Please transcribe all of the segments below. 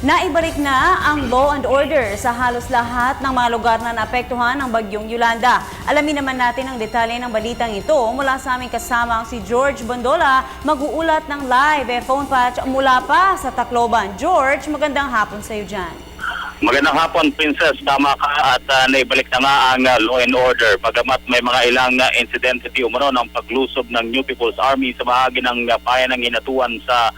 Naibalik na ang law and order sa halos lahat ng mga lugar na naapektuhan ng bagyong Yolanda. Alamin naman natin ang detalye ng balitang ito mula sa aming kasamang si George Bondola, mag-uulat ng live phone patch mula pa sa Tacloban. George, magandang hapon sa iyo dyan. Magandang hapon, Princess. Tama ka at naibalik na nga ang law and order. Bagamat may mga ilang insidente umano ng paglusob ng New People's Army sa bahagi ng bayan ng Hinatuan sa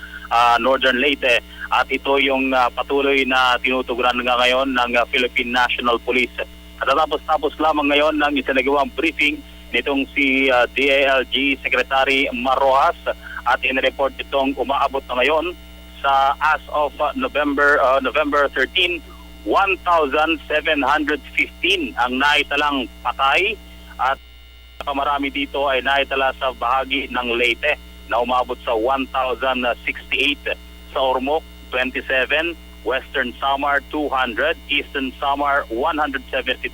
Northern Leyte. At ito yung patuloy na tinutugunan nga ngayon ng Philippine National Police. At tapos lamang ngayon ng isinagawang briefing nitong si DILG Secretary Marrojas at in-report itong umaabot na ngayon sa as of November 13, 1,715 ang naitalang patay at marami dito ay naitala sa bahagi ng Leyte na umabot sa 1,068, sa Ormoc 27, Western Samar 200, Eastern Samar 172,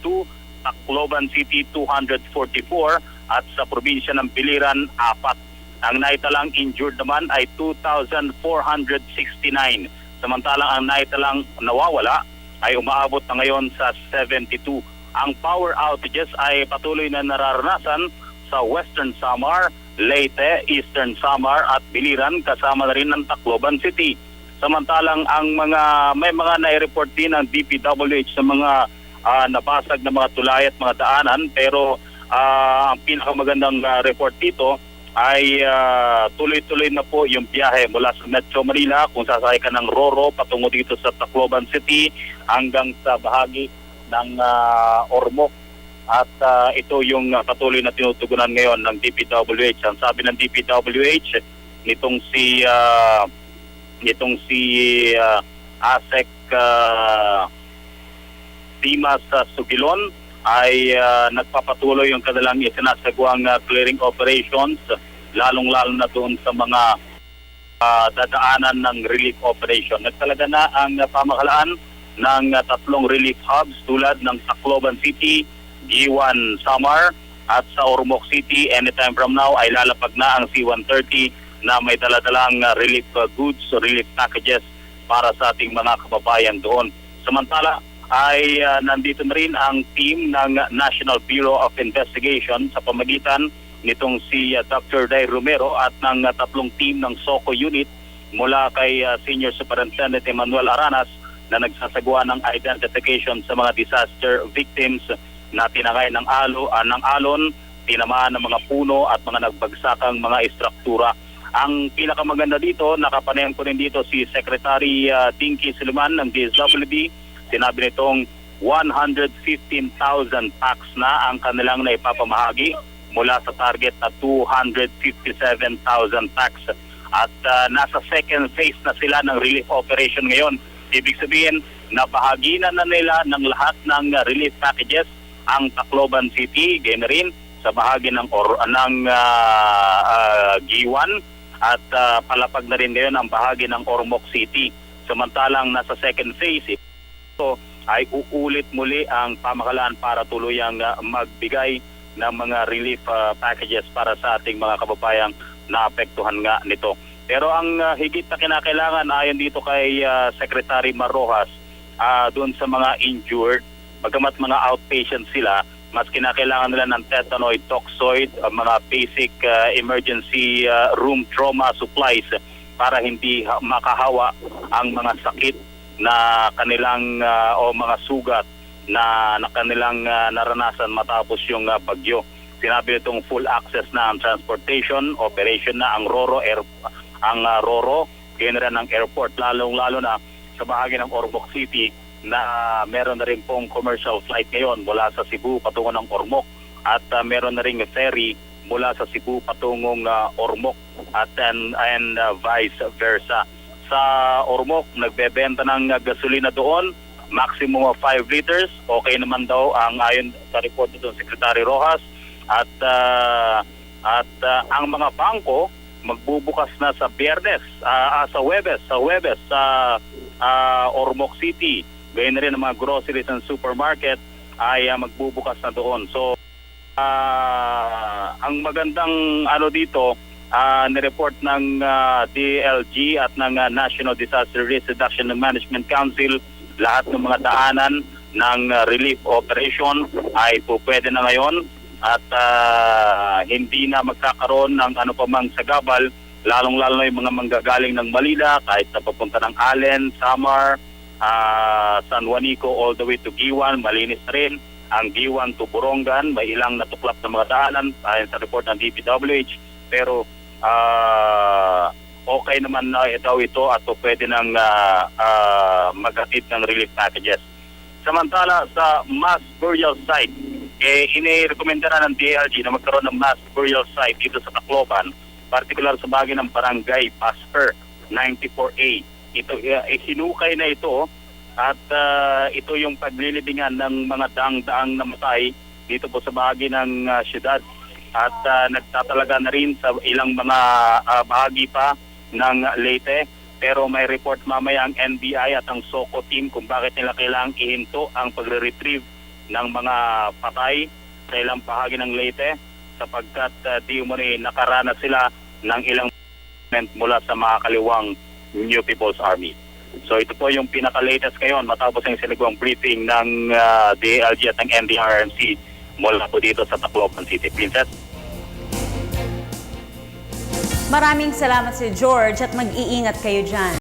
Tacloban City 244 at sa probinsya ng Biliran 4. Ang naitalang injured naman ay 2,469. Samantalang ang naitalang nawawala ay umaabot na ngayon sa 72. Ang power outages ay patuloy na nararanasan sa Western Samar, Leyte, Eastern Samar at Biliran kasama na rin ng Tacloban City. Samantalang may mga nai-report din ng DPWH sa mga nabasag na mga tulay at mga daanan, pero ang pinakamagandang report dito ay tuloy-tuloy na po yung biyahe mula sa Metro Manila kung sasakay ka ng Roro patungo dito sa Tacloban City hanggang sa bahagi ng Ormoc. At ito yung patuloy na tinutugunan ngayon ng DPWH. Ang sabi ng DPWH nitong si ASEC Dimas Sugilon ay nagpapatuloy yung kanilang isinasagawang clearing operations, lalong-lalo na doon sa mga dadaanan ng relief operation. Nagtalaga na ang pamahalaan ng 3 relief hubs tulad ng Tacloban City, G1 Samar at sa Ormoc City. Anytime from now ay lalapag na ang C-130 na may daladalang relief goods o relief packages para sa ating mga kababayan doon. Samantala ay nandito na rin ang team ng National Bureau of Investigation sa pamagitan nitong si Dr. Day Romero at ng 3 team ng SOCO unit mula kay Senior Superintendent Emmanuel Aranas na nagsasagawa ng identification sa mga disaster victims na tinangay ng alon, tinamaan ng mga puno at mga nagbagsakang mga istruktura. Ang pinakamaganda dito, nakapanayan ko rin dito si Secretary Dinky Siliman ng DSWD. Sinabi nitong 115,000 packs na ang kanilang naipapamahagi mula sa target na 257,000 packs. At nasa second phase na sila ng relief operation ngayon. Ibig sabihin, nabahagi na nila ng lahat ng relief packages ang Tacloban City, ganyan rin sa bahagi ng G1 at palapag na rin ngayon ang bahagi ng Ormoc City. Samantalang nasa second phase, ito ay uulit muli ang pamahalaan para tuluyang magbigay ng mga relief packages para sa ating mga kababayang naapektuhan nga nito. Pero ang higit na kinakailangan ayon dito kay Secretary Marrojas, doon sa mga injured, bagamat mga outpatient sila, mas kinakailangan nila ng tetanoid, toxoid, mga basic emergency room trauma supplies para hindi makahawa ang mga sakit na kanilang o mga sugat na kanilang naranasan matapos yung bagyo. Sinabi nitong full access na ang transportation, operation na ang Roro, general ng airport, lalong-lalo na sa bahagi ng Ormoc City na meron na rin pong commercial flight ngayon mula sa Cebu patungo ng Ormoc at meron na rin ferry mula sa Cebu patungong Ormoc at and vice versa. Sa Ormoc, nagbebenta ng gasolina doon, maximum of 5 liters. Okay naman daw ang ayon sa report nito ng Secretary Rojas. At ang mga bangko magbubukas na sa Biyernes, sa Huwebes sa Ormoc City. Gayun na rin ang mga groceries and supermarket ay magbubukas na doon. So, ang magandang dito, nireport ng DLG at ng National Disaster Risk Reduction and Management Council, lahat ng mga daanan ng relief operation ay po pwede na ngayon at hindi na magkakaroon ng ano pa mang sagabal, lalong-lalo na yung mga manggagaling ng Manila, kahit na papunta ng Allen, Samar, San Juanico all the way to Giwan, malinis na rin. Ang Giwan to Borongan, may ilang natuklap na mga daanan ayon sa report ng DPWH, pero okay naman na daw ito at pwede nang maghatid ng relief packages. Samantala sa mass burial site, inirekomenda na ng DLG na magkaroon ng mass burial site dito sa Tacloban, particular sa bagay ng Barangay Pasper 94A. Ito, hinukay na ito at ito yung paglilibingan ng mga daang-daang namatay dito po sa bahagi ng syudad at nagtatalaga na rin sa ilang mga bahagi pa ng Leyte, pero may report mamaya ang NBI at ang SOCO team kung bakit nila kailangang ihinto ang pagre-retrieve ng mga patay sa ilang bahagi ng Leyte sapagkat di umano'y nakaranas sila ng ilang mula sa makakaliwang New People's Army. So ito po yung pinaka-latest ngayon matapos ang sinagawang briefing ng DLG at ng NDRRMC mula po dito sa Tacloban City. Princess? Maraming salamat si George at mag-iingat kayo dyan.